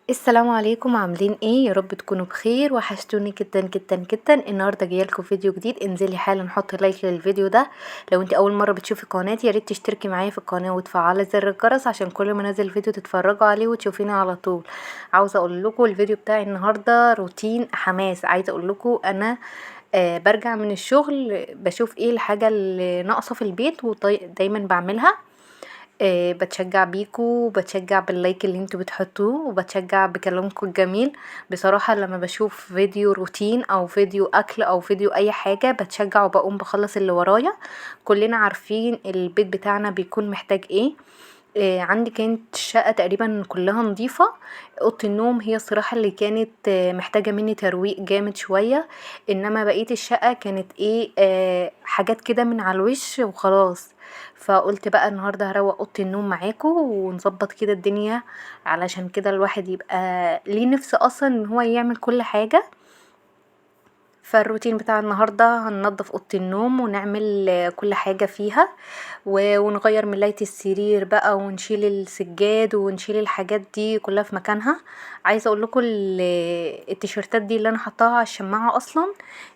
السلام عليكم، عاملين ايه؟ يا رب تكونوا بخير. وحشتوني جدا جدا جدا. النهارده جايلكم فيديو جديد. انزلي حالا حطي لايك للفيديو ده. لو انت اول مره بتشوفي قناتي ياريت تشتركي معايا في القناه وتفعلي زر الجرس عشان كل ما انزل فيديو تتفرجوا عليه وتشوفيني على طول. عاوزه اقول لكم الفيديو بتاعي النهارده روتين حماس. عايزه اقول لكم انا برجع من الشغل بشوف ايه الحاجه اللي ناقصه في البيت ودايما بعملها. بتشجع بيكو وبتشجع باللايك اللي انتوا بتحطوه وبتشجع بكلامكم الجميل. بصراحة لما بشوف فيديو روتين او فيديو اكل او فيديو اي حاجة بتشجع وبقوم بخلص اللي ورايا. كلنا عارفين البيت بتاعنا بيكون محتاج ايه. عندي كانت الشقة تقريبا كلها نظيفة. اوضة النوم هي الصراحة اللي كانت محتاجة مني ترويق جامد شوية. انما بقية الشقة كانت ايه حاجات كده من على الوش وخلاص. فقلت بقى النهاردة هروق اوضة النوم معاكم ونظبط كده الدنيا. علشان كده الواحد يبقى ليه نفس اصلا ان هو يعمل كل حاجة. فالروتين بتاع النهاردة هننضف اوضة النوم ونعمل كل حاجة فيها. ونغير ملاية السرير بقى ونشيل السجاد ونشيل الحاجات دي كلها في مكانها. عايزة اقول لكم التيشيرتات دي اللي انا حطاها على الشماعة اصلا.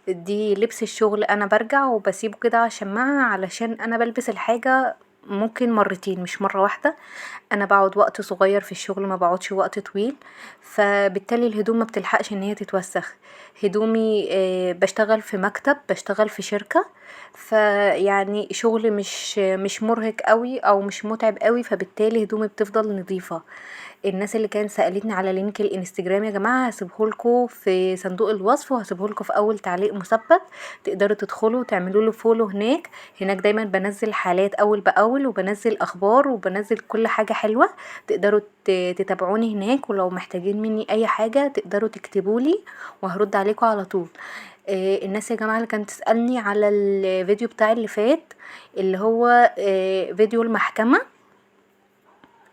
دي لبس الشغل، انا برجع وبسيبه كده على الشماعة علشان انا بلبس الحاجة ممكن مرتين مش مرة واحدة. انا بقعد وقت صغير في الشغل ما بقعدش وقت طويل. فبالتالي الهدوم ما بتلحقش ان هي تتوسخ. هدومي بشتغل في مكتب، بشتغل في شركة. فيعني شغل مش مرهق قوي او مش متعب قوي، فبالتالي هدومي بتفضل نظيفة. الناس اللي كانت سألتني على لينك الانستجرام يا جماعة هسيبهولكوا في صندوق الوصف وهسيبهولكوا في اول تعليق مثبت. تقدروا تدخلوا وتعملوا له فولو هناك. هناك دايما بنزل حالات اول باول وبنزل اخبار وبنزل كل حاجة حلوة. تقدروا تتابعوني هناك، ولو محتاجين مني اي حاجة تقدروا تكتبولي وهرد عليكم على طول. الناس يا جماعة اللي كانت تسألني على الفيديو بتاعي اللي فات اللي هو فيديو المحكمة.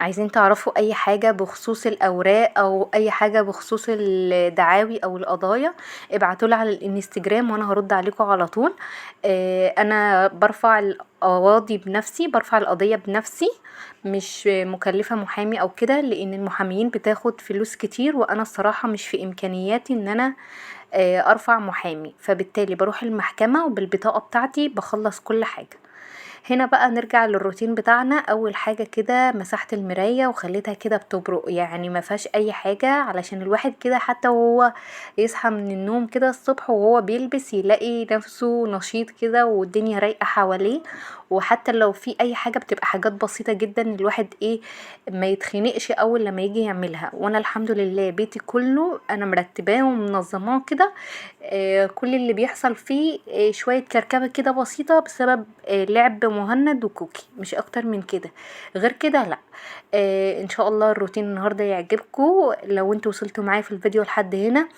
عايزين تعرفوا اي حاجة بخصوص الاوراق او اي حاجة بخصوص الدعاوي او القضايا ابعتولي على الانستجرام وانا هرد عليكم على طول. انا برفع القواضي بنفسي، برفع القضية بنفسي. مش مكلفة محامي او كده لان المحاميين بتاخد فلوس كتير وانا الصراحة مش في امكانياتي ان انا ارفع محامي. فبالتالي بروح المحكمة وبالبطاقة بتاعتي بخلص كل حاجة. هنا بقى نرجع للروتين بتاعنا. اول حاجة كده مسحت المراية وخليتها كده بتبرق، يعني ما فيهاش اي حاجة علشان الواحد كده حتى وهو يصحى من النوم كده الصبح وهو بيلبس يلاقي نفسه نشيط كده والدنيا رايقة حواليه. وحتى لو في اي حاجة بتبقى حاجات بسيطة جدا الواحد ايه ما يتخنقش اول لما يجي يعملها. وانا الحمد لله بيتي كله انا مرتباه ومنظماه كده. كل اللي بيحصل فيه شوية كركبة كده بسيطة بسبب لعب مهند وكوكي مش اكتر من كده. غير كده لا. ان شاء الله الروتين النهاردة يعجبكم. لو انتوا وصلتوا معايا في الفيديو لحد هنا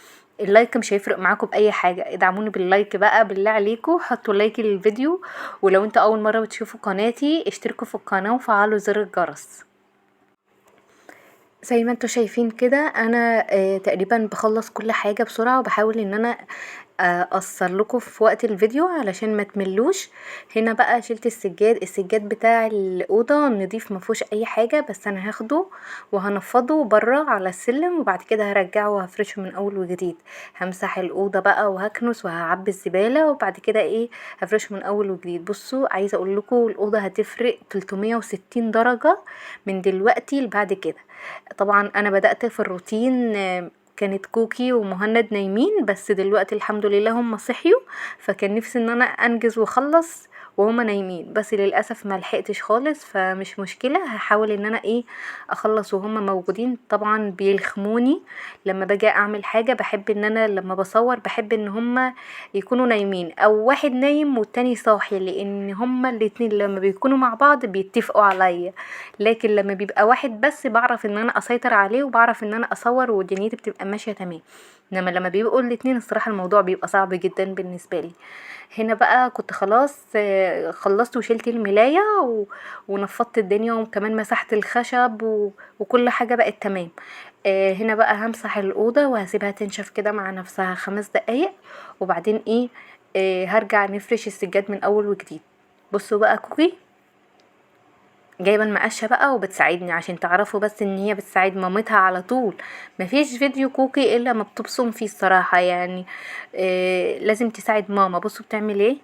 اللايك مش هيفرق معاكم باي حاجة. ادعموني باللايك بقى بالله عليكم، حطوا لايك للفيديو. ولو انتوا اول مرة بتشوفوا قناتي اشتركوا في القناة وفعلوا زر الجرس. زي ما انتوا شايفين كده انا تقريبا بخلص كل حاجة بسرعة وبحاول ان انا اقصر لكم في وقت الفيديو علشان ما تملوش. هنا بقى شلت السجاد بتاع الاوضه نضيف ما فيهوش اي حاجه، بس انا هاخده وهنفضه بره على السلم وبعد كده هرجعه وهفرشه من اول وجديد. همسح الاوضه بقى وهكنس وهعبي الزباله وبعد كده ايه هفرشه من اول وجديد. بصوا عايزه اقول لكم الاوضه هتفرق 360 درجه من دلوقتي لبعد كده. طبعا انا بدأت في الروتين كانت كوكي ومهند نايمين، بس دلوقتي الحمد لله هم صحيوا. فكان نفسي ان انا انجز واخلص وهما نايمين، بس للاسف ما لحقتش خالص. فمش مشكله، هحاول ان انا ايه اخلص وهما موجودين. طبعا بيلخموني لما باجي اعمل حاجه. بحب ان انا لما بصور بحب ان هما يكونوا نايمين او واحد نايم والتاني صاحي، لان هما الاتنين لما بيكونوا مع بعض بيتفقوا عليا. لكن لما بيبقى واحد بس بعرف ان انا اسيطر عليه وبعرف ان انا اصور ودنيتي بتبقى ماشيه تمام. انما لما بيبقوا الاتنين الصراحه الموضوع بيبقى صعب جدا بالنسبه لي. هنا بقى كنت خلاص خلصت وشلت الملايه ونفضت الدنيا وكمان مسحت الخشب وكل حاجه بقت تمام. هنا بقى همسح الاوضه وهسيبها تنشف كده مع نفسها 5 دقايق وبعدين ايه هرجع نفرش السجاد من اول وجديد. بصوا بقى كوكي جايبه المقشه بقى وبتساعدني عشان تعرفوا بس ان هي بتساعد مامتها على طول. مفيش فيديو كوكي الا ما بتبصم فيه الصراحه يعني. لازم تساعد ماما. بصوا بتعمل ايه.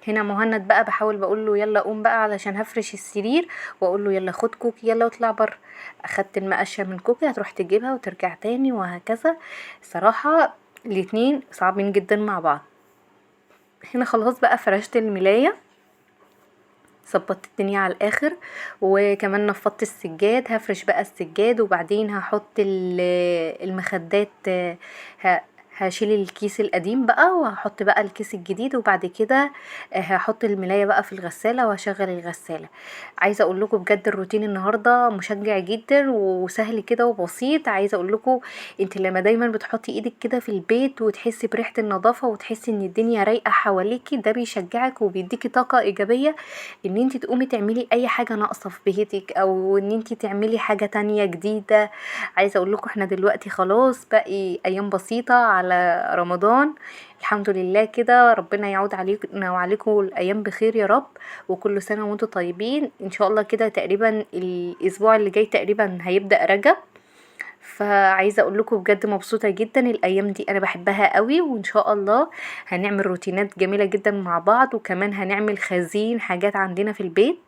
هنا مهند بقى بحاول بقول له يلا قوم بقى علشان هفرش السرير، واقول له يلا خد كوكي يلا واطلع بره. اخدت المقشه من كوكي هتروح تجيبها وترجع تاني وهكذا. صراحه الاتنين صعبين جدا مع بعض. هنا خلاص بقى فرشت الملايه، ظبطت الدنيا على الاخر، وكمان نفضت السجاد. هفرش بقى السجاد وبعدين هحط المخدات. ه- هشيل الكيس القديم بقى وهحط بقى الكيس الجديد، وبعد كده هحط الملاية بقى في الغسالة وهشغل الغسالة. عايزة اقول لكم بجد الروتين النهاردة مشجع جدا وسهل كده وبسيط. عايزة اقول لكم انت لما دايما بتحطي ايدك كده في البيت وتحسي بريحة النظافة وتحسي ان الدنيا رايقة حواليكي، ده بيشجعك وبيديكي طاقة ايجابية ان انتي تقومي تعملي اي حاجة ناقصة في بيتك او ان انتي تعملي حاجة تانية جديدة. عايزة اقول لكم احنا دلوقتي خلاص باقي ايام بسيطة على رمضان. الحمد لله كده، ربنا يعود علينا وعليكم الايام بخير يا رب. وكل سنة وانتم طيبين. ان شاء الله كده تقريبا الاسبوع اللي جاي تقريبا هيبدأ رجب. فعايزه اقول لكم بجد مبسوطه جدا الايام دي، انا بحبها قوي. وان شاء الله هنعمل روتينات جميله جدا مع بعض، وكمان هنعمل خزين حاجات عندنا في البيت.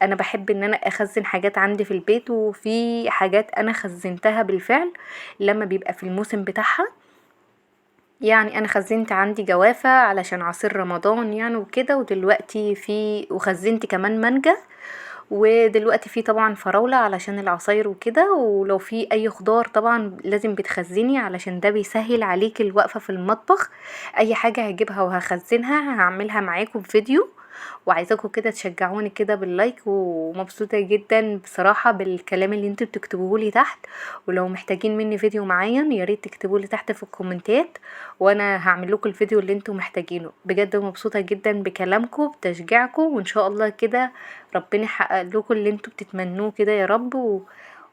انا بحب ان انا اخزن حاجات عندي في البيت، وفي حاجات انا خزنتها بالفعل لما بيبقى في الموسم بتاعها. يعني انا خزنت عندي جوافة علشان عصير رمضان يعني وكده، ودلوقتي وخزنت كمان مانجا، ودلوقتي في طبعا فراولة علشان العصاير وكده. ولو في اي خضار طبعا لازم بتخزني علشان ده بيسهل عليك الوقفة في المطبخ. اي حاجة هجيبها وهخزنها هعملها معاكم بفيديو، وعايزاكم كده تشجعوني كده باللايك. ومبسوطة جدا بصراحة بالكلام اللي انتوا بتكتبوه لي تحت. ولو محتاجين مني فيديو معين ياريت تكتبوا لي تحت في الكومنتات، وانا هعمل لكم الفيديو اللي انتوا محتاجينه. بجد مبسوطة جدا بكلامكم بتشجيعكم، وان شاء الله كده ربنا يحقق لكم اللي انتوا بتتمنوه كده يا رب،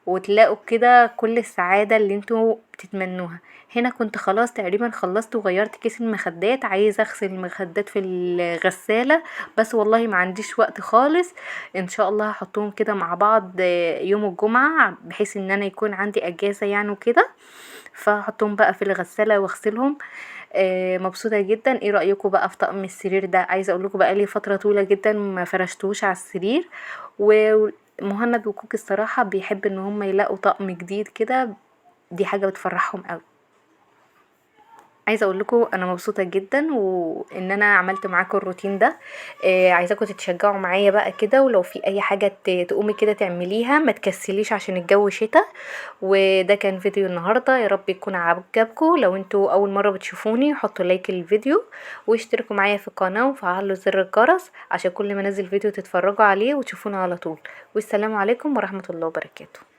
وتلاقوا كده كل السعادة اللي انتوا بتتمنوها. هنا كنت خلاص تقريبا خلصت وغيرت كيس المخدات. عايزة اغسل المخدات في الغسالة، بس والله ما عنديش وقت خالص. ان شاء الله هحطهم كده مع بعض يوم الجمعة بحيث ان انا يكون عندي اجازة يعني وكده. فهحطهم بقى في الغسالة واغسلهم. مبسوطة جدا. ايه رأيكم بقى في طقم السرير ده؟ عايزة اقول لكم بقى لي فترة طويلة جدا ما فرشتوش على السرير. ومهند وكوكي الصراحة بيحب ان هم يلاقوا طقم جديد كده، دي حاجة بتفرحهم قوي. عايزه اقول لكم انا مبسوطه جدا وان انا عملت معاكم الروتين ده. عايزاكم تتشجعوا معايا بقى كده، ولو في اي حاجه تقومي كده تعمليها ما تكسليش عشان الجو شتا. وده كان فيديو النهارده، يا رب يكون عجبكم. لو انتوا اول مره بتشوفوني حطوا لايك للفيديو، واشتركوا معايا في القناه وفعلوا زر الجرس عشان كل ما انزل فيديو تتفرجوا عليه وتشوفونا على طول. والسلام عليكم ورحمه الله وبركاته.